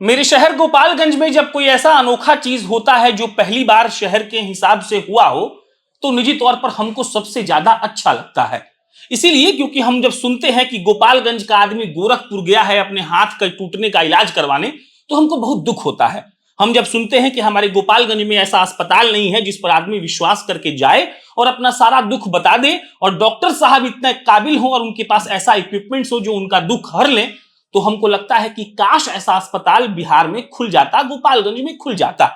मेरे शहर गोपालगंज में जब कोई ऐसा अनोखा चीज होता है जो पहली बार शहर के हिसाब से हुआ हो तो निजी तौर पर हमको सबसे ज्यादा अच्छा लगता है। इसीलिए क्योंकि हम जब सुनते हैं कि गोपालगंज का आदमी गोरखपुर गया है अपने हाथ के टूटने का इलाज करवाने तो हमको बहुत दुख होता है। हम जब सुनते हैं कि हमारे गोपालगंज में ऐसा अस्पताल नहीं है जिस पर आदमी विश्वास करके जाए और अपना सारा दुख बता दे और डॉक्टर साहब इतने काबिल हो और उनके पास ऐसा इक्विपमेंट्स हो जो उनका दुख हर ले, तो हमको लगता है कि काश ऐसा अस्पताल बिहार में खुल जाता, गोपालगंज में खुल जाता।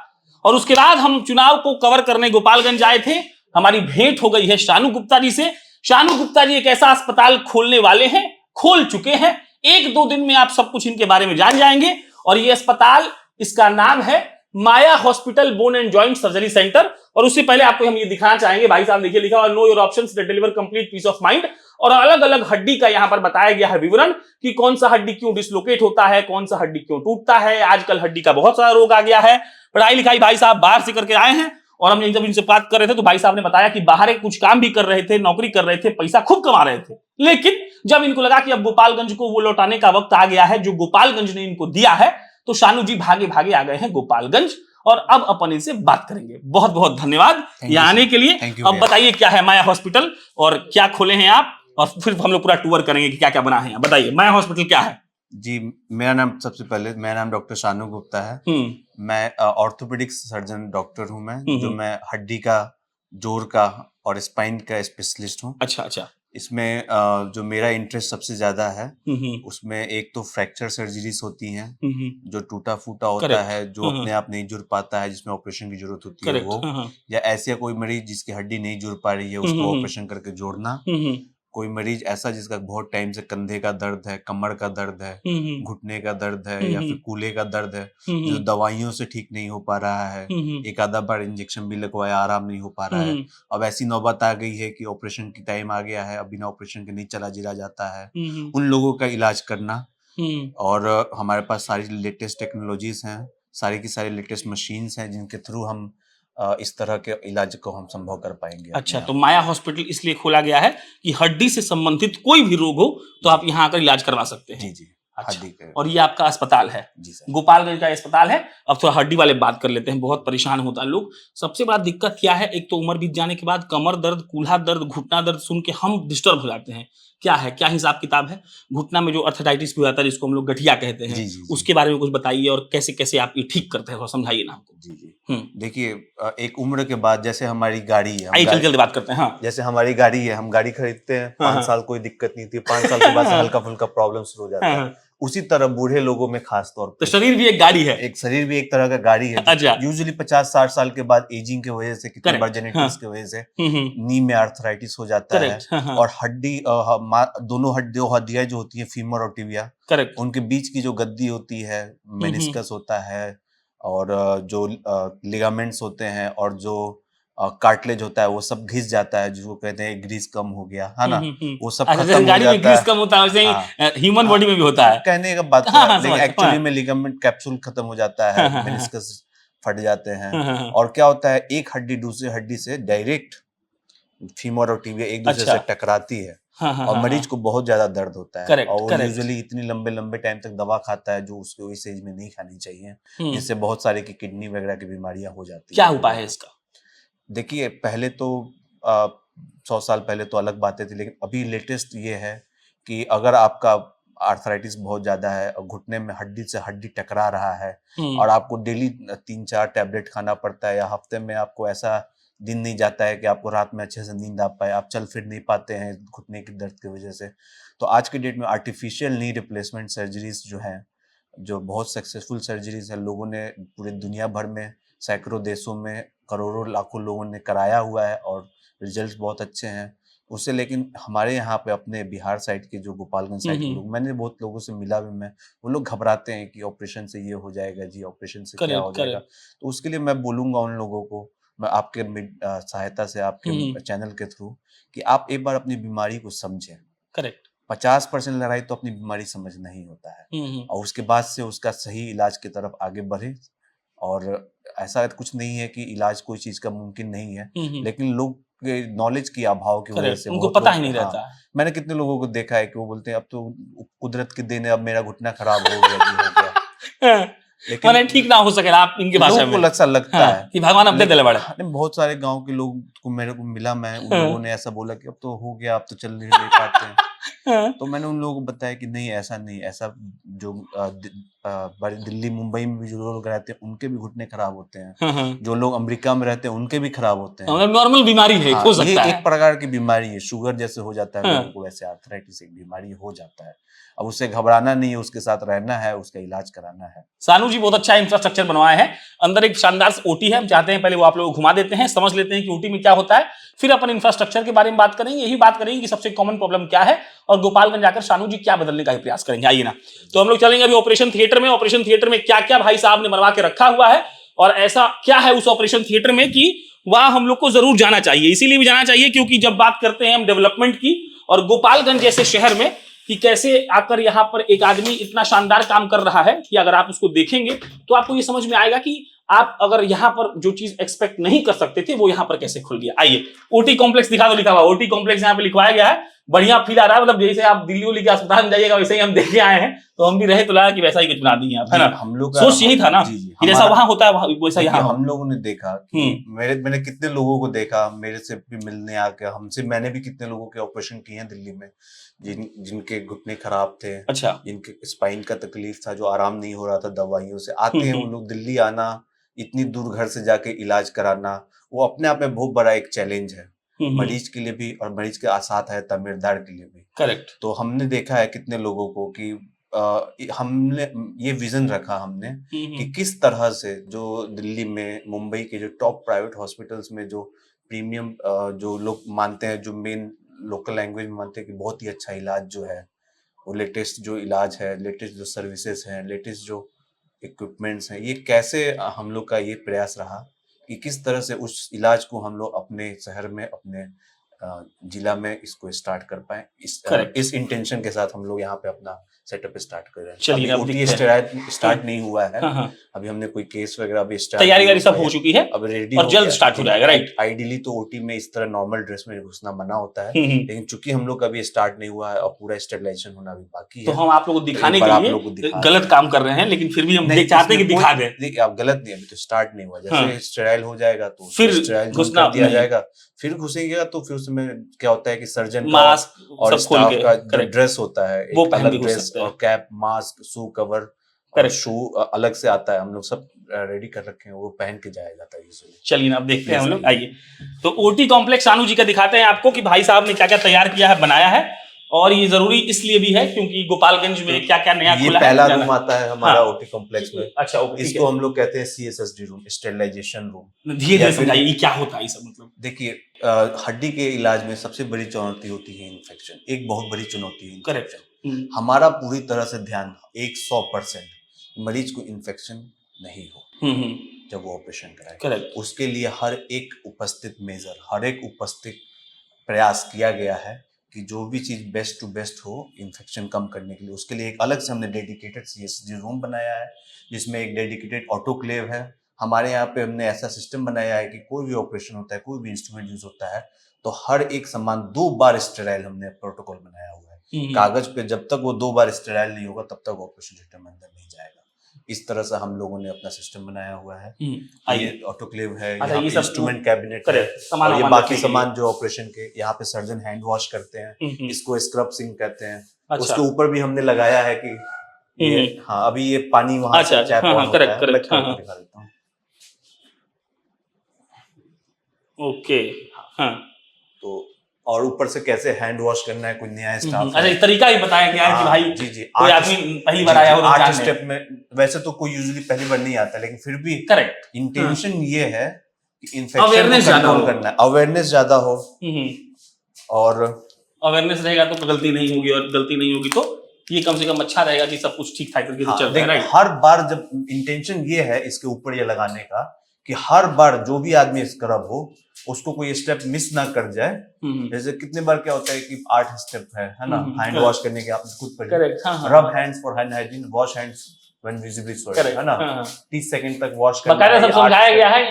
और उसके बाद हम चुनाव को कवर करने गोपालगंज आए थे। हमारी भेंट हो गई है शानू गुप्ता जी से। शानू गुप्ता जी एक ऐसा अस्पताल खोलने वाले हैं, खोल चुके हैं। एक दो दिन में आप सब कुछ इनके बारे में जान जाएंगे। और ये अस्पताल, इसका नाम है Maya hospital bone and joint surgery centre. और उससे पहले आपको हम ये दिखाना चाहेंगे, भाई साहब देखिए लिखा हुआ know your options that deliver complete peace of mind. और अलग अलग हड्डी का यहाँ पर बताया गया है विवरण कि कौन सा हड्डी क्यों डिसलोकेट होता है, कौन सा हड्डी क्यों टूटता है। आजकल हड्डी का बहुत सारा रोग आ गया है। पढ़ाई लिखाई भाई साहब बाहर से करके आए हैं। और हम जब इनसे बात कर रहे थे तो भाई साहब ने बताया कि बाहर कुछ काम भी कर रहे थे, नौकरी कर रहे थे, पैसा खूब कमा रहे थे। लेकिन जब इनको लगा कि अब गोपालगंज को वो लौटाने का वक्त आ गया है जो गोपालगंज ने इनको दिया है, तो शानू जी भागे भागे आ गए हैं गोपालगंज। और अब अपन इनसे बात करेंगे। बहुत बहुत धन्यवाद यहाँ आने के लिए। अब बताइए क्या है माया हॉस्पिटल और क्या खोले हैं आप, और फिर हम लोग पूरा टूर करेंगे कि क्या क्या बना है। बताइए माया हॉस्पिटल क्या है। जी, मेरा नाम डॉक्टर शानू गुप्ता है। मैं ऑर्थोपेडिक्स सर्जन डॉक्टर हूं। मैं हड्डी का, जोड़ का और स्पाइन का स्पेशलिस्ट हूं। अच्छा अच्छा। इसमें जो मेरा इंटरेस्ट सबसे ज्यादा है उसमें एक तो फ्रैक्चर सर्जरीज होती हैं जो टूटा फूटा होता है, जो अपने आप नहीं जुड़ पाता है, जिसमें ऑपरेशन की जरूरत होती है वो, या ऐसे कोई मरीज जिसकी हड्डी नहीं जुड़ पा रही है उसको ऑपरेशन करके जोड़ना। कोई मरीज ऐसा जिसका बहुत टाइम से कंधे का दर्द है, कमर का दर्द है, घुटने का दर्द है, या फिर कूल्हे का दर्द है जो दवाइयों से ठीक नहीं हो पा रहा है, एक आधा बार इंजेक्शन भी लगवाया आराम नहीं हो पा रहा है। अब ऐसी नौबत आ गई है कि ऑपरेशन की टाइम आ गया है, अब बिना ऑपरेशन के नहीं चला जिला जाता है। उन लोगों का इलाज करना। और हमारे पास सारी लेटेस्ट टेक्नोलॉजीज हैं, सारी की सारी लेटेस्ट मशीन्स हैं जिनके थ्रू हम इस तरह के इलाज को हम संभव कर पाएंगे। अच्छा, तो माया हॉस्पिटल इसलिए खोला गया है कि हड्डी से संबंधित कोई भी रोग हो तो आप यहाँ आकर इलाज करवा सकते हैं। जी जी। अच्छा, और ये आपका अस्पताल है। जी सर। गोपालगंज का अस्पताल है। अब थोड़ा हड्डी वाले बात कर लेते हैं, बहुत परेशान होता है लोग। सबसे बड़ा दिक्कत क्या है, एक तो उम्र बीत जाने के बाद कमर दर्द, कूल्हा दर्द, घुटना दर्द सुन के हम डिस्टर्ब हो जाते हैं। क्या है, क्या हिसाब किताब है? घुटना में जो अर्थराइटिस भी होता है जिसको हम लोग गठिया कहते हैं, उसके बारे में कुछ बताइए और कैसे कैसे आप ये ठीक करते हैं, समझाइए ना हमको। जी जी। देखिए, एक उम्र के बाद जैसे हमारी गाड़ी है, जल्दी बात करते हैं। हाँ, जैसे हमारी गाड़ी है, हम गाड़ी खरीदते हैं, 5 साल कोई दिक्कत नहीं थी, 5 साल के बाद हल्का फुल्का प्रॉब्लम शुरू हो जाता है। उसी तरह बूढ़े लोगों में खास तौर पर तो शरीर भी एक गाड़ी है। शरीर भी एक तरह का गाड़ी है। अच्छा। यूजुअली 50-60 साल के बाद एजिंग की वजह से, कितनी बार जेनेटिक्स की वजह से नी में आर्थराइटिस हो जाता है। और हड्डी, दोनों हड्डियां जो होती है, फीमर और टिबिया, उनके बीच की जो गद्दी होती है, मेनिस्कस होता है, और जो लिगामेंट्स होते हैं और जो कार्टिलेज होता है, वो सब घिस जाता है, जिसको कहते हैं ग्रीस कम हो गया, है ना। वो सब खत्म हो जाता है। ग्रीस कम होता है वैसे ही ह्यूमन बॉडी में भी होता है, कहने का बात है। लेकिन एक्चुअली में लिगामेंट कैप्सूल खत्म हो जाता है, मेनिस्कस फट जाते हैं। और क्या होता है, एक हड्डी दूसरी हड्डी से डायरेक्ट, फीमर और टिबिया एक दूसरे से टकराती है। और मरीज को बहुत ज्यादा दर्द होता है। और यूजुअली इतनी लंबे टाइम तक दवा खाता है जो उसको इस एज में नहीं खानी चाहिए, जिससे बहुत सारे की किडनी वगैरह की बीमारियां हो जाती है। क्या उपाय है इसका? देखिए, पहले तो 100 साल पहले तो अलग बातें थी, लेकिन अभी लेटेस्ट ये है कि अगर आपका आर्थराइटिस बहुत ज्यादा है और घुटने में हड्डी से हड्डी टकरा रहा है और आपको डेली 3-4 टैबलेट खाना पड़ता है, या हफ्ते में आपको ऐसा दिन नहीं जाता है कि आपको रात में अच्छे से नींद आ पाए, आप चल फिर नहीं पाते हैं घुटने की दर्द की वजह से, तो आज के डेट में आर्टिफिशियल नी रिप्लेसमेंट सर्जरीज जो हैं, जो बहुत सक्सेसफुल सर्जरीज है, लोगों ने पूरे दुनिया भर में सैकड़ों देशों में करोड़ों लाखों लोगों ने कराया हुआ है और रिजल्ट्स बहुत अच्छे हैं उससे। लेकिन हमारे यहाँ पे अपने बिहार साइड के, जो गोपालगंज साइड के लोग, मैंने बहुत लोगों से मिला भी, मैं, वो लोग घबराते हैं कि ऑपरेशन से ये हो जाएगा जी, ऑपरेशन से क्या हो जाएगा। तो उसके लिए मैं बोलूंगा उन लोगों को, मैं आपके सहायता से, आपके चैनल के थ्रू, कि आप एक बार अपनी बीमारी को समझें। 50% लड़ाई तो अपनी बीमारी समझना ही होता है, और उसके बाद से उसका सही इलाज की तरफ आगे बढ़े। और ऐसा कुछ नहीं है कि इलाज कोई चीज का मुमकिन नहीं है, लेकिन लोग नॉलेज की अभाव की वजह से उनको पता ही नहीं रहता। मैंने कितने लोगों को देखा है कि वो बोलते हैं अब तो कुदरत की देन है, अब मेरा घुटना खराब हो गया जी, हो गया। लेकिन माने ठीक ना हो सके आप इनके भाषा लोगों को में। ऐसा लगता हाँ, है कि भगवान अपने दिल बड़े। बहुत सारे गांव के लोग को मेरे को मिला, मैं उन हाँ। लोगों ने ऐसा बोला कि अब तो हो गया, अब तो चल नहीं नहीं पाते हैं। हाँ, तो मैंने उन लोगों को बताया कि नहीं, ऐसा नहीं, ऐसा जो बड़ी दिल्ली मुंबई में भी जो लोग रहते हैं उनके भी घुटने खराब होते हैं, हाँ, हाँ। जो लोग अमेरिका में रहते हैं उनके भी खराब होते हैं। मतलब नॉर्मल बीमारी है, हाँ, हो ये सकता है। एक प्रकार की बीमारी है, शुगर जैसे हो जाता है हाँ। लोगों को, वैसे आर्थराइटिस एक बीमारी हो जाता है। अब उससे घबराना नहीं है, उसके साथ रहना है, उसका इलाज कराना है। सानू जी बहुत अच्छा इंफ्रास्ट्रक्चर बनवाया है, अंदर एक शानदार ओटी है, हम चाहते हैं पहले वो आप लोग घुमा देते हैं, समझ लेते हैं कि ओटी में क्या होता है, फिर अपन इंफ्रास्ट्रक्चर के बारे में बात करेंगे, यही बात करेंगे कि सबसे कॉमन प्रॉब्लम क्या है और गोपालगंज जाकर शानू जी क्या बदलने का प्रयास करेंगे। आइए ना, तो हम लोग चलेंगे अभी ऑपरेशन थिएटर में। ऑपरेशन थिएटर में क्या क्या भाई साहब ने बनवा के रखा हुआ है और ऐसा क्या है उस ऑपरेशन थिएटर में कि वह हम लोग को जरूर जाना चाहिए। इसीलिए भी जाना चाहिए क्योंकि जब बात करते हैं हम डेवलपमेंट की और गोपालगंज जैसे शहर में कि कैसे आकर यहाँ पर एक आदमी इतना शानदार काम कर रहा है कि अगर आप उसको देखेंगे तो आपको ये समझ में आएगा कि आप अगर यहाँ पर जो चीज एक्सपेक्ट नहीं कर सकते थे वो यहाँ पर कैसे खुल गया। आइए ओटी कॉम्प्लेक्स दिखा दो, लिखा हुआ ओटी कॉम्प्लेक्स यहाँ पे लिखवाया गया है, बढ़िया फील आ रहा है, मतलब जैसे आप दिल्ली उल्ली के अस्पताल में जाइएगा वैसे ही हम देख के आए हैं, तो हम भी रहे तो लगा कि वैसा ही कुछ बना दी है ना। हम लोग सोच यही था ना कि जैसा वहां होता है वैसा यहाँ हम लोगों ने देखा कि मैंने कितने लोगों को देखा, मेरे से भी मिलने आके हमसे, मैंने भी कितने लोगों के ऑपरेशन किए हैं दिल्ली में, जिनके घुटने खराब थे, अच्छा, जिनके स्पाइन का तकलीफ था, जो आराम नहीं हो रहा था दवाइयों से, आते हैं वो लोग। दिल्ली आना, इतनी दूर घर से जाके इलाज कराना, वो अपने आप में बहुत बड़ा एक चैलेंज है मरीज के लिए भी और मरीज के साथ है तमीरदार के लिए भी। करेक्ट। तो हमने देखा है कितने लोगों को कि हमने ये विजन रखा हमने कि किस तरह से जो दिल्ली में, मुंबई के जो टॉप प्राइवेट हॉस्पिटल्स में जो प्रीमियम जो लोग मानते हैं, जो मेन लोकल लैंग्वेज में मानते हैं कि बहुत ही अच्छा इलाज जो है, वो लेटेस्ट जो इलाज है, लेटेस्ट जो सर्विसेज हैं, लेटेस्ट जो इक्विपमेंट्स हैं, ये कैसे हम लोग का ये प्रयास रहा कि किस तरह से उस इलाज को हम लोग अपने शहर में, अपने जिला में इसको स्टार्ट कर पाए। इस इंटेंशन के साथ हम लोग यहाँ पे अपना सेटअप स्टार्ट कर रहे हैं। चलिए, अभी ओटी स्टार्ट नहीं हुआ है, अभी हमने कोई केस वगैरह अभी स्टार्ट, तैयारी सब हो चुकी है, अब रेडी और जल्द स्टार्ट हो जाएगा। राइट, आइडियली तो ओटी में इस तरह नॉर्मल ड्रेस में घुसना मना होता है, लेकिन चूंकि हम लोग का अभी स्टार्ट नहीं हुआ है और पूरा स्टेरिलाइजेशन होना भी बाकी है, तो हम आप लोगों को दिखाने के लिए गलत काम कर रहे हैं, लेकिन फिर भी हम चाहते हैं कि दिखा दें। देखिए, आप गलत नहीं, अभी तो स्टार्ट नहीं हुआ, जैसे स्टेराइल हो जाएगा तो फिर स्टेराइल घुसना दिया जाएगा, फिर घुसेगा तो फिर उसमें क्या होता है कि सर्जन मास्क और सब खोल स्टाफ के, का जो ड्रेस होता है, वो एक पहन अलग के घुस ड्रेस सकते हैं। और कैप, मास्क, शू कवर और शू अलग से आता है, हम लोग सब रेडी कर रखे हैं, वो पहन के जाया जाता है यूजुअली। चलिए ना, अब देखते हैं हम लोग। आइए, तो ओटी कॉम्प्लेक्स शानू जी का दिखाते हैं आपको कि भाई साहब ने क्या क्या तैयार किया है, बनाया है, और ये जरूरी इसलिए भी है क्योंकि गोपालगंज में क्या क्या नया खुला है। पहला रूम आता है हमारा ओटी कॉम्प्लेक्स में। अच्छा, इसको हम लोग कहते हैं CSSD रूम, स्टेरिलाइजेशन रूम। धीरे समझाइए ये क्या होता है, सब मतलब। देखिए, हड्डी के इलाज में सबसे बड़ी चुनौती होती है इन्फेक्शन, एक बहुत बड़ी चुनौती है। करेक्ट। हमारा पूरी तरह से ध्यान 100% मरीज को इन्फेक्शन नहीं हो जब वो ऑपरेशन कराए। करेक्ट। उसके लिए हर एक उपस्थित मेजर, हर एक उपस्थित प्रयास किया गया है कि जो भी चीज बेस्ट टू बेस्ट हो इन्फेक्शन कम करने के लिए। उसके लिए एक अलग से हमने डेडिकेटेड CSSD रूम बनाया है, जिसमें एक डेडिकेटेड ऑटोक्लेव है। हमारे यहाँ पे हमने ऐसा सिस्टम बनाया है कि कोई भी ऑपरेशन होता है, कोई भी इंस्ट्रूमेंट यूज होता है, तो हर एक सामान 2 बार स्टेराइल हमने प्रोटोकॉल बनाया हुआ है। कागज पे जब तक वो 2 बार स्टेराइल नहीं होगा तब तक ऑपरेशन थिएटर में अंदर नहीं जाएगा। इस तरह से हम लोगों ने अपना सिस्टम बनाया हुआ है। ये ऑटोक्लेव है, यहाँ पे इंस्ट्रूमेंट कैबिनेट है, और ये बाकी सामान जो ऑपरेशन के, यहाँ पे सर्जन हैंड वॉश करते हैं, इसको स्क्रब सिंक कहते हैं। अच्छा। उसके ऊपर भी हमने लगाया है कि ये, हाँ, अभी ये पानी वहां से टैप ऑन होता है, मैं दिखा देता हूँ। ओके, हाँ, तो और ऊपर से कैसे हैंड वॉश करना है, कोई नया स्टाफ। अच्छा, तरीका ही बताया गया है कि भाई जी कोई आदमी पहली बार आया हो 8 स्टेप में, वैसे तो कोई यूजुअली पहली बार नहीं आता, लेकिन फिर भी करेक्ट इंटेंशन ये है कि इन्फेक्शन को कंट्रोल करना है, अवेयरनेस ज्यादा हो, और अवेयरनेस रहेगा तो गलती नहीं होगी, और गलती नहीं होगी तो ये कम से कम अच्छा रहेगा कि सब कुछ ठीक ठाक करके चल रहा है। हर बार जब इंटेंशन ये है इसके ऊपर ये लगाने का कि हर बार जो भी आदमी स्क्रब हो उसको कोई स्टेप मिस ना कर जाए। जैसे कितने बार क्या होता है कि 8 स्टेप है ना, हैंड वॉश करने के, आप खुद पढ़िए, रब hands for hand hygiene, wash hands when visibly सोइल्ड, है ना, 30 सेकंड तक वॉश करना है, सब समझाया गया है,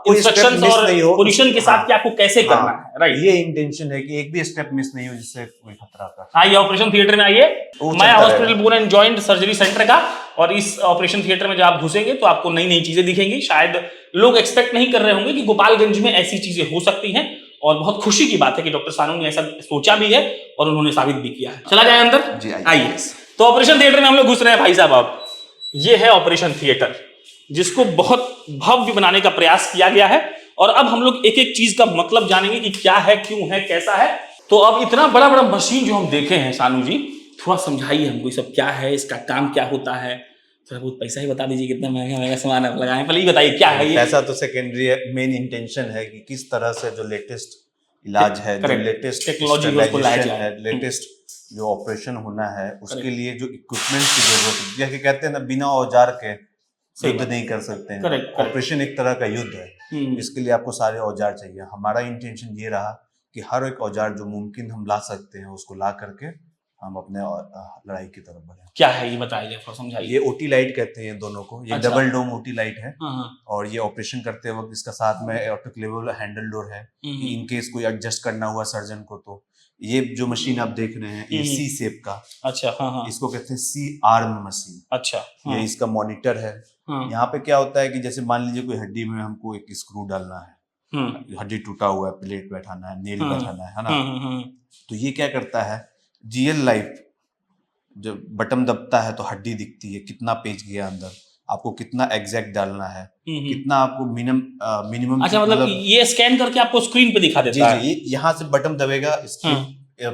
इंस्ट्रक्शंस और पोजीशन के साथ कि आपको कैसे करना है। राइट, ये इंटेंशन है कि एक भी स्टेप मिस नहीं हो जिससे कोई खतरा का। आइए ऑपरेशन थिएटर में आइए, Maya hospital bone and joint surgery centre का, और इस ऑपरेशन थिएटर में जब आप घुसेंगे तो आपको नई नई चीजें दिखेंगी। शायद लोग एक्सपेक्ट नहीं कर रहे होंगे कि गोपालगंज में ऐसी चीजें हो सकती हैं, और बहुत खुशी की बात है कि डॉक्टर सानू ने ऐसा सोचा भी है और उन्होंने साबित भी किया है। चला जाए अंदर? जी आइए। तो ऑपरेशन थिएटर में हम लोग घुस रहे हैं भाई साहब। अब ये है ऑपरेशन थिएटर, जिसको बहुत भव्य बनाने का प्रयास किया गया है, और अब हम लोग एक एक चीज का मतलब जानेंगे कि क्या है, क्यों है, कैसा है। तो अब इतना बड़ा बड़ा मशीन जो हम देखे हैं, सानू जी थोड़ा समझाइए हमको, ये सब क्या है, इसका काम क्या होता है। थोड़ा बहुत पैसा ही बता दीजिए, कितना महंगा महंगा सामान आप लगाए, पहले ये बताइए क्या है ये। पैसा तो सेकेंडरी है, मेन इंटेंशन है कि किस तरह से जो लेटेस्ट इलाज है, जो लेटेस्ट टेक्नोलॉजी है, लेटेस्ट जो ऑपरेशन होना है, उसके लिए जो इक्विपमेंट्स की जरूरत है। जैसे कहते हैं ना, बिना औजार के युद्ध नहीं कर सकते हैं। ऑपरेशन एक तरह का युद्ध है, इसके लिए आपको सारे औजार चाहिए। हमारा इंटेंशन ये रहा कि हर एक औजार जो मुमकिन हम ला सकते हैं, उसको ला करके हम अपने लड़ाई की तरफ बढ़े। क्या है ये बताइए, थोड़ा समझाइए। ये ओटी लाइट कहते हैं दोनों को। ये अच्छा। डबल डोम ओटी लाइट है, हाँ। और ये ऑपरेशन करते वक्त इसका साथ में ऑटोक्लेवेबल हैंडल डोर है, कि इनकेस कोई एडजस्ट करना हुआ सर्जन को। तो ये जो मशीन आप देख रहे हैं, ये सी शेप का, अच्छा, हाँ, इसको कहते हैं सी आर्म मशीन। अच्छा, ये इसका मॉनिटर है। यहाँ पे क्या होता है कि जैसे मान लीजिए कोई हड्डी में हमको एक स्क्रू डालना है, हड्डी टूटा हुआ है, प्लेट बैठाना है, नेल बैठाना है ना, तो ये क्या करता है, जीएल लाइफ जब बटन दबता है तो हड्डी दिखती है, कितना पेज गया अंदर, आपको कितना एग्जैक्ट डालना है, कितना आपको मिनिमम। अच्छा, मतलब ये स्कैन करके आपको स्क्रीन पे दिखा देता है। जी, यहाँ से बटन दबेगा, इसकी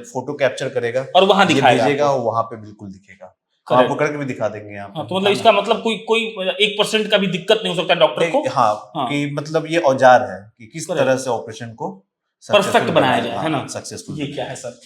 फोटो कैप्चर करेगा और वहां दिखाएगा, भेजेगा, वहां पे बिल्कुल दिखेगा। हम आपको करके भी दिखा देंगे यहाँ पे। तो मतलब इसका मतलब कोई 1% का भी दिक्कत नहीं हो सकता डॉक्टर को। हाँ, कि मतलब ये औजार है कि किस तरह से ऑपरेशन को परफेक्ट बनाया जाए, है ना, सक्सेसफुल। ये क्या है सर?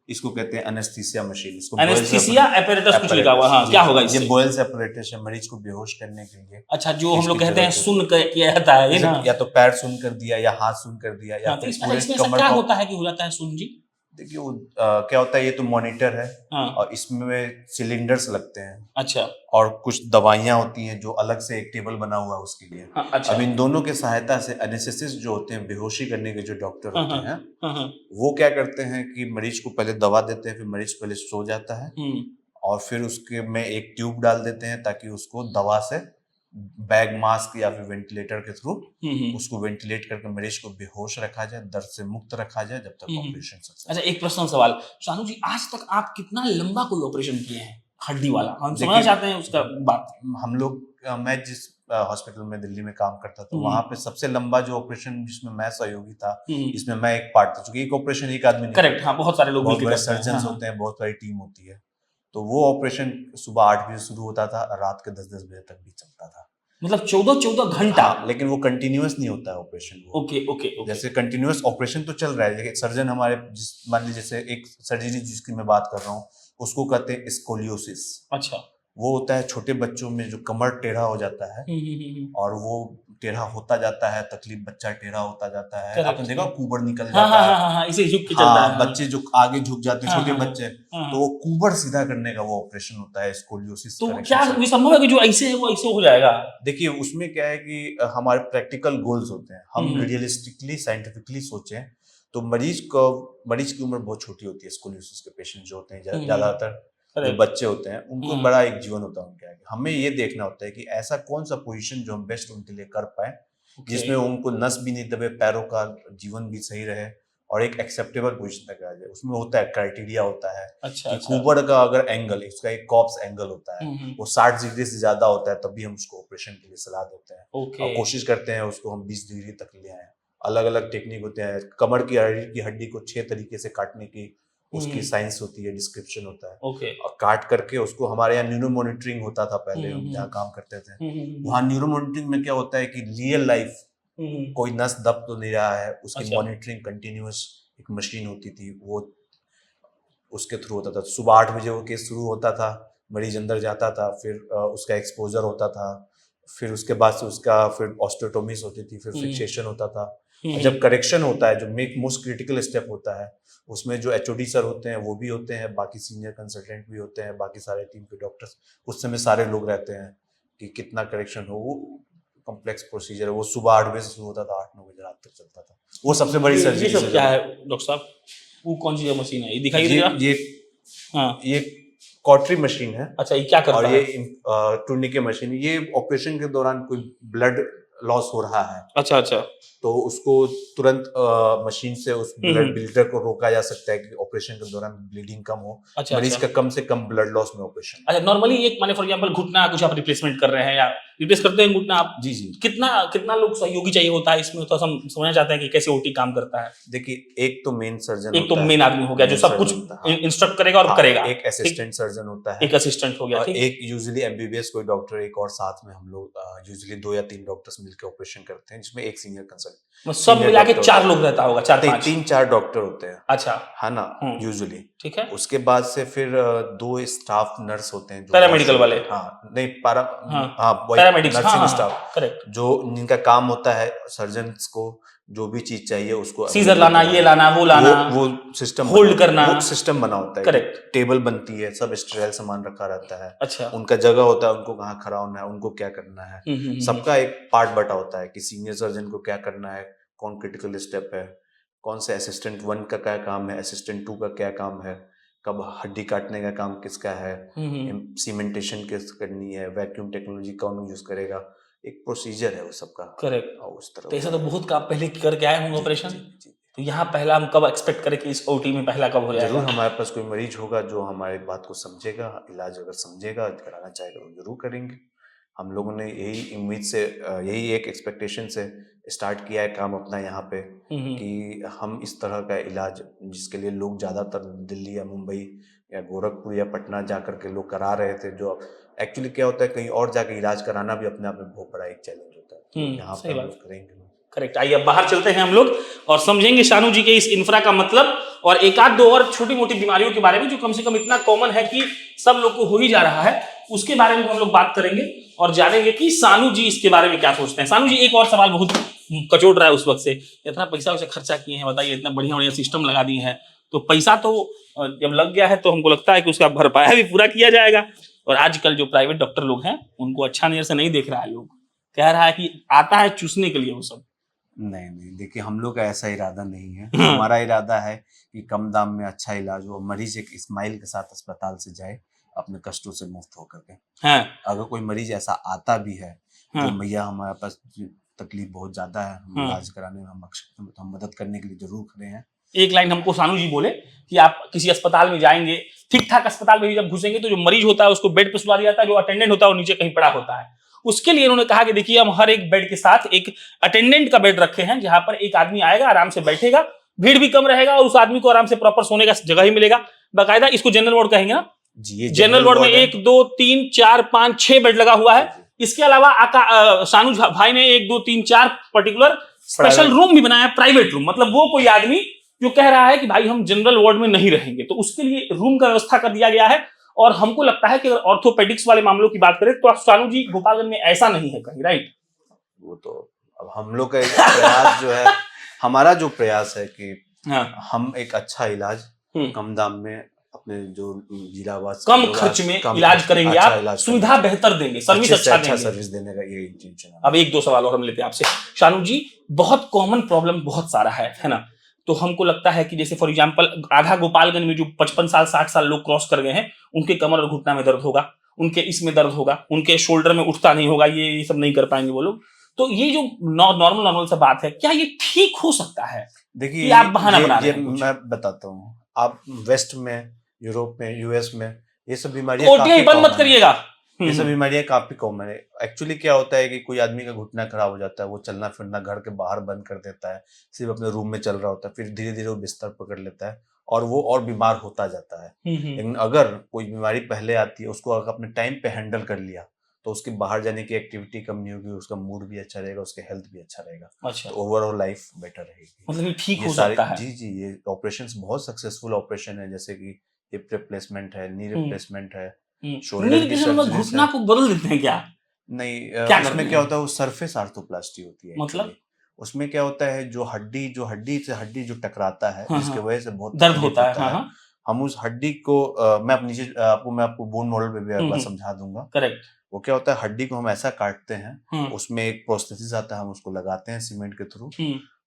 इसको कहते हैं एनेस्थीसिया मशीन। इसको एनेस्थीसिया एपैरेटस कुछ लिखा हुआ है। हाँ, क्या होगा इससे? ये बॉयल्स एपैरेटस है, मरीज को बेहोश करने के लिए। अच्छा, जो हम लोग कहते हैं सुन किया जाता है ये ना, या तो पैर सुन कर दिया, या हाथ सुन कर दिया, या फिर इसमें क्या होता है कि हो जाता है सुन जी? देखिए वो क्या होता है, ये तो मॉनिटर है, और इसमें सिलेंडर्स लगते हैं। अच्छा। और कुछ दवाइयां होती हैं जो अलग से एक टेबल बना हुआ है उसके लिए। अच्छा। अब इन दोनों के सहायता से एनेस्थेसिस्ट जो होते हैं, बेहोशी करने के जो डॉक्टर होते हैं, वो क्या करते हैं कि मरीज को पहले दवा देते हैं, फिर मरीज पहले सो जाता है, और फिर उसके में एक ट्यूब डाल देते हैं ताकि उसको दवा से बैग मास्क या फिर वेंटिलेटर के थ्रू उसको वेंटिलेट करके मरीज को बेहोश रखा जाए, दर्द से मुक्त रखा जाए जब तक ऑपरेशन सक्सेस। अच्छा, एक पर्सनल सवाल, शानू जी, आज तक आप कितना लंबा कोई ऑपरेशन किए हैं हड्डी वाला? हम समझना चाहते हैं उसका बात। हम लोग, मैं जिस हॉस्पिटल में दिल्ली में काम करता था, वहां पे सबसे लंबा जो ऑपरेशन जिसमें मैं सहयोगी था, इसमें मैं एक पार्ट था, क्योंकि एक ऑपरेशन एक आदमी नहीं। करेक्ट, हाँ, बहुत सारे लोग, बहुत बड़े सर्जन होते हैं, बहुत सारी टीम होती है। तो वो ऑपरेशन सुबह 8 बजे शुरू होता था, रात के 10-10 बजे तक भी चलता था। मतलब 14-14 घंटा। लेकिन वो कंटिन्यूअस नहीं होता है ऑपरेशन। ओके। जैसे कंटिन्यूअस ऑपरेशन तो चल रहा है, लेकिन सर्जन हमारे, मान लीजिए जैसे एक सर्जरी जिसकी मैं बात कर रहा हूँ, उसको कहते हैं स्कोलियोसिस। अच्छा। वो होता है छोटे बच्चों में जो कमर टेढ़ा हो जाता है, और वो टेढ़ा होता जाता है, तकलीफ बच्चा टेढ़ा होता जाता है। आपने देखा कुबर निकल जाता है, इसे झुक के चलता है। बच्चे जो आगे झुक जाते हैं, छोटे बच्चे, तो वो कुबर सीधा करने का वो ऑपरेशन होता है, स्कोलियोसिस। तो क्या ये संभव है कि जो ऐसे है वो ऐसे हो जाएगा? देखिए, उसमें क्या है कि हमारे प्रैक्टिकल गोल्स होते हैं। हम रियलिस्टिकली साइंटिफिकली सोचें तो मरीज की उम्र बहुत छोटी होती है। स्कोलियोसिस के पेशेंट जो होते हैं, ज्यादातर जो बच्चे होते हैं, उनको बड़ा एक जीवन होता है उनके आगे। हमें ये देखना होता है कि ऐसा कौन सा पोजीशन जो हम बेस्ट उनके लिए कर पाए, जिसमें उनको नस भी नहीं दबे, पैरों का जीवन भी सही रहे, और एक एक्सेप्टेबल पोजीशन तक आ जाए। उसमें होता है, क्राइटेरिया होता है। अच्छा। कुबर का अगर एंगल, इसका एक कॉप्स एंगल होता है, वो 60 डिग्री से ज्यादा होता है, तब भी हम उसको ऑपरेशन के लिए सलाह देते हैं। और कोशिश करते हैं उसको हम 20 डिग्री तक ले आए। अलग अलग टेक्निक होते हैं। कमर की हड्डी को 6 तरीके से काटने की उसकी साइंस होती है, डिस्क्रिप्शन होता है। और काट करके उसको, हमारे यहाँ न्यूरो मॉनिटरिंग होता था पहले, हम जहाँ काम करते थे, वहाँ न्यूरो मॉनिटरिंग में क्या होता है कि रियल लाइफ कोई नस दब तो नहीं रहा है, उसकी मॉनिटरिंग कंटिन्यूअस एक मशीन होती थी, वो उसके थ्रू होता था। सुबह 8 बजे वो केस शुरू होता था, मरीज अंदर जाता था, फिर उसका एक्सपोजर होता था, फिर उसके बाद से उसका फिर ऑस्टियोटोमीज होती थी, फिर फिक्सेशन होता था। जब करेक्शन होता है, जो मोस्ट क्रिटिकल स्टेप होता है, उसमें जो एचओडी सर होते हैं वो भी होते हैं, बाकी सीनियर कंसल्टेंट भी होते हैं, बाकी सारे टीम के डॉक्टर्स, उस समय सारे लोग रहते हैं कि कितना करेक्शन हो। वो कॉम्प्लेक्स प्रोसीजर है। वो सुबह 8 बजे से शुरू होता था, 8-9 बजे रात तक चलता था। वो सबसे बड़ी सर्जरी। ये सब क्या है डॉक्टर साहब? वो कौन सी मशीन है ये, दिखाइए जरा। ये कॉटरी मशीन है अच्छा, ये क्या करता और है? ये टूर्निके मशीन, ये ऑपरेशन के दौरान कोई ब्लड लॉस हो रहा है अच्छा अच्छा। तो उसको तुरंत मशीन से उस ब्लड ब्लीडर को रोका जा सकता है कि ऑपरेशन के दौरान ब्लीडिंग कम हो, अच्छा मरीज अच्छा। का कम से कम ब्लड लॉस में ऑपरेशन। अच्छा, नॉर्मली एक माने फॉर एग्जांपल घुटना कुछ आप रिप्लेसमेंट कर रहे हैं या रिप्लेस करते हैं घुटना आप, जी जी। कितना कितना लोग सहयोगी चाहिए होता है इसमें, तो हम समझना चाहते हैं कि कैसे ओटी काम करता है। देखिए, एक तो मेन सर्जन एक तो होता है, मेन आदमी हो गया जो मेन सब कुछ सर्जन होता है, हाँ। इंस्ट्रक्ट करेगा और हाँ, करेगा, एक असिस्टेंट सर्जन होता है, एक असिस्टेंट हो गया, और ठीक। एक यूजुअली एमबीबीएस कोई डॉक्टर, एक और साथ में हम लोग यूजुअली 2 या 3 डॉक्टर्स मिलकर ऑपरेशन करते हैं, जिसमें एक सीनियर कंसल्टेंट, सब मिला के 4 लोग रहता होगा, 4-5 3-4 डॉक्टर होते हैं, अच्छा, है ना, यूजुअली। ठीक है। उसके बाद से फिर 2 स्टाफ नर्स होते हैं जो पैरामेडिकल वाले, हाँ नहीं पैरामेडिक्स, नर्सिंग स्टाफ, करेक्ट, जो जिनका काम होता है सर्जन्स को जो भी चीज चाहिए उसको सीजर लाना, ये लाना, वो लाना, वो सिस्टम होल्ड करना, वो सिस्टम बना होता है, करेक्ट, टेबल बनती है, सब स्टेराइल सामान रखा रहता है, अच्छा, उनका जगह होता है, उनको कहाँ खड़ा होना है, उनको क्या करना है, सबका एक पार्ट बटा होता है कि सीनियर सर्जन को क्या करना है, कौन क्रिटिकल स्टेप है, कौन से असिस्टेंट 1 का क्या काम है, असिस्टेंट 2 का क्या काम है, कब हड्डी काटने का काम किसका है, सीमेंटेशन किस करनी है, वैक्यूम टेक्नोलॉजी कौन यूज करेगा, एक प्रोसीजर है वो सबका, करेक्ट। उस तरह। तो ऐसा तो बहुत काम पहले करके आए होंगे ऑपरेशन, तो यहाँ पहला हम कब एक्सपेक्ट करें कि इस ओटी में पहला कब हो जाएगा? जरूर हमारे पास कोई मरीज होगा जो हमारी बात को समझेगा, इलाज अगर समझेगा, कराना चाहेगा तो जरूर करेंगे। हम लोगों ने यही उम्मीद से, यही एक एक्सपेक्टेशन से स्टार्ट किया है काम अपना यहाँ पे, कि हम इस तरह का इलाज जिसके लिए लोग ज्यादातर दिल्ली या मुंबई या गोरखपुर या पटना जाकर के लोग करा रहे थे, जो एक्चुअली क्या होता है कहीं और जाके इलाज कराना भी अपने आप में बहुत बड़ा एक चैलेंज होता है, तो यहाँ पे हम लोग करेंगे। करेक्ट। आइए अब बाहर चलते हैं हम लोग और समझेंगे शानू जी के इस इंफ्रा का मतलब और एक आध दो और छोटी मोटी बीमारियों के बारे में जो कम से कम इतना कॉमन है कि सब लोग को हो ही जा रहा है, उसके बारे में हम लोग बात करेंगे और जानेंगे कि सानू जी इसके बारे में क्या सोचते हैं। सानू जी, एक और सवाल बहुत कचोट रहा है उस वक्त से, इतना पैसा वैसे खर्चा किए हैं, बताइए, इतना बढ़िया बढ़िया सिस्टम लगा दिए हैं, तो पैसा तो जब लग गया है तो हमको लगता है कि उसका भरपाया भी पूरा किया जाएगा। और आजकल जो प्राइवेट डॉक्टर लोग हैं उनको अच्छा नजर से नहीं देख रहा है, लोग कह रहा है कि आता है चूसने के लिए वो सब। नहीं, देखिए हम लोग का ऐसा इरादा नहीं है, हमारा इरादा है कि कम दाम में अच्छा इलाज हो, मरीज एक स्माइल के साथ अस्पताल से जाए अपने कष्टों से मुक्त होकर के। अगर कोई मरीज ऐसा आता भी है जो भैया हमारे पास तकलीफ बहुत ज्यादा है, हम इलाज कराने में हम मदद करने के लिए जरूर खड़े हैं। एक लाइन हमको सानू जी बोले कि आप किसी अस्पताल में जाएंगे, ठीक ठाक अस्पताल में जब घुसेंगे तो जो मरीज होता है उसको बेड पे सुला दिया जाता है, जो अटेंडेंट होता है वो नीचे कहीं पड़ा होता है। उसके लिए उन्होंने कहा कि देखिए हम हर एक बेड के साथ एक अटेंडेंट का बेड रखे हैं, जहां पर एक आदमी आएगा, आराम से बैठेगा, भीड़ भी कम रहेगा और उस आदमी को आराम से प्रॉपर सोने का जगह ही मिलेगा। बाकायदा इसको जनरल वार्ड कहेंगे ना जी, जनरल वार्ड में 1 2 3 4 5 6 बेड लगा हुआ है। इसके अलावा सानू भाई ने 1 2 3 4 पर्टिकुलर स्पेशल रूम भी बनाया, प्राइवेट रूम, मतलब वो कोई आदमी जो कह रहा है कि भाई हम जनरल वार्ड में नहीं रहेंगे तो उसके लिए रूम का व्यवस्था कर दिया गया है। और हमको लगता है कि अगर ऑर्थोपेडिक्स वाले मामलों की बात करें तो सानू जी गोपालगंज में ऐसा नहीं है कहीं, राइट? वो तो अब हम लोग का प्रयास जो है, हमारा जो प्रयास है कि हम एक अच्छा इलाज कम दाम में अपने जो जिलावास कम खर्च में इलाज करेंगे, आप सुविधा बेहतर देंगे, सर्विस अच्छा सर्विस देने का ये इंटेंशन है। अब 1 2 सवाल और हम लेते हैं आपसे शानू जी। बहुत कॉमन प्रॉब्लम बहुत सारा है ना, तो हमको लगता है कि जैसे फॉर एग्जांपल आधा गोपालगंज में जो 55 साल 60 साल लोग क्रॉस कर गए हैं, उनके कमर और घुटना में दर्द होगा, उनके इसमें दर्द होगा, उनके शोल्डर में उठता नहीं होगा, ये सब नहीं कर पाएंगे वो लोग। तो ये जो नॉर्मल सा बात है, क्या ये ठीक हो सकता है? देखिए आप बहाना बना रहे हैं। मैं बताता हूँ, आप वेस्ट में, यूरोप में, यूएस में ये सब बीमारियां ओटीआई बंद मत करिएगा, ये सब बीमारियां काफी कॉमन है। एक्चुअली क्या होता है कि कोई आदमी का घुटना खराब हो जाता है, वो चलना फिरना घर के बाहर बंद कर देता है, सिर्फ अपने रूम में चल रहा होता है, फिर धीरे धीरे वो बिस्तर पकड़ लेता है और वो और बीमार होता जाता है। लेकिन अगर कोई बीमारी पहले आती है, उसको अगर अपने टाइम पे हैंडल कर लिया तो उसकी बाहर जाने की एक्टिविटी कम नहीं होगी, उसका मूड भी अच्छा रहेगा, उसके हेल्थ भी अच्छा रहेगा, अच्छा, तो ओवरऑल लाइफ बेटर रहेगी, मतलब ठीक हो सकता है। जी, ये ऑपरेशंस बहुत सक्सेसफुल ऑपरेशन है, जैसे कि हिप रिप्लेसमेंट है, नी रिप्लेसमेंट है, शोल्डर की सर्जरी, घुटना को बदल देते हैं क्या? नहीं, उसमें क्या होता है, वो सरफेस आर्थोप्लास्टी होती है। मतलब उसमें क्या होता है, जो हड्डी से हड्डी जो टकराता है, जिसकी वजह से बहुत दर्द होता है, हम उस हड्डी को मैं आपको बोन मॉडल पे भी एक बार समझा दूंगा। करेक्ट। वो क्या होता है, हड्डी को हम ऐसा काटते हैं, उसमें एक प्रोस्थेसिस आता है, हम उसको लगाते हैं सीमेंट के थ्रू,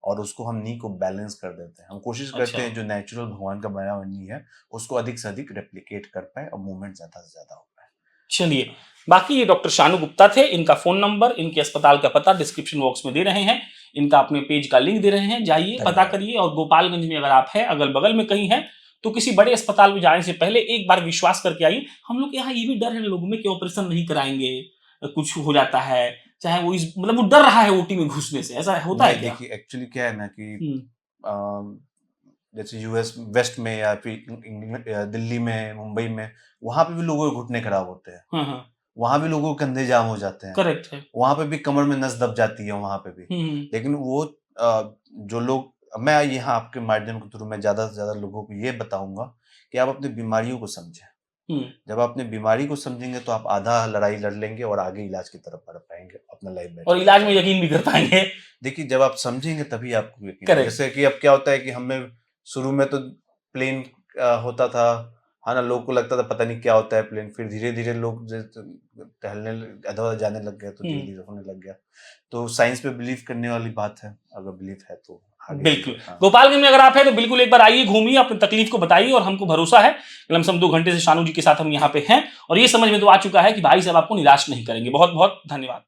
और उसको हम नी को बैलेंस कर देते हैं। हम कोशिश करते अच्छा। हैं जो नेचुरल भगवान का बनाया हुआ नी है उसको अधिक से अधिक रेप्लिकेट कर पाए और मूवमेंट ज्यादा से ज्यादा हो पाए। चलिए, बाकी ये डॉक्टर शानू गुप्ता थे। इनका फोन नंबर, इनके अस्पताल का पता डिस्क्रिप्शन बॉक्स में दे रहे हैं, इनका अपने पेज का लिंक दे रहे हैं, जाइए पता धन्यवाद। करिए। और गोपालगंज में अगर आप हैं, अगल बगल में कहीं हैं, तो किसी बड़े अस्पताल में जाने से पहले एक बार विश्वास करके आइए। हम लोग के यहाँ ये भी डर है लोगों में कि ऑपरेशन नहीं कराएंगे, कुछ हो जाता है, चाहे वो मतलब वो डर रहा है ओटी में घुसने से, ऐसा होता है नहीं, क्या? देखिए एक्चुअली क्या है ना कि हम्म। जैसे यूएस वेस्ट में या फिर दिल्ली में, मुंबई में, वहां पे भी लोगों के घुटने खराब होते हैं, हाँ हाँ। वहां भी लोगों के कंधे जाम हो जाते हैं, करेक्ट है। वहां पे भी कमर में नस दब जाती है वहां पे भी। लेकिन वो जो लोग, मैं यहाँ आपके माध्यम के थ्रू मैं ज्यादा से ज्यादा लोगों को ये बताऊंगा कि आप अपनी बीमारियों को समझें। जब आप अपनी बीमारी को समझेंगे तो आप आधा लड़ाई लड़ लेंगे और आगे इलाज की तरफ बढ़ पाएंगे, अपना लाइफ बेटर और इलाज में यकीन भी कर पाएंगे। देखिए जब आप समझेंगे तभी आपको यकीन। करेक्ट। जैसे कि अब क्या होता है कि हमें शुरू में तो प्लेन होता था, है ना, लोग को लगता था पता नहीं क्या होता है प्लेन, फिर धीरे धीरे लोग टहलने इधर उधर जाने लग गए तो धीरे धीरे होने लग गया। तो साइंस पे बिलीव करने वाली बात है, अगर बिलीव है तो आगे बिल्कुल। चलिए। हाँ। गोपालगंज में अगर आप हैं तो बिल्कुल एक बार आइए, घूमिए, अपनी तकलीफ को बताइए, और हमको भरोसा है लमसम 2 घंटे से शानू जी के साथ हम यहाँ पे हैं और ये समझ में तो आ चुका है कि भाई साहब आपको निराश नहीं करेंगे। बहुत बहुत धन्यवाद।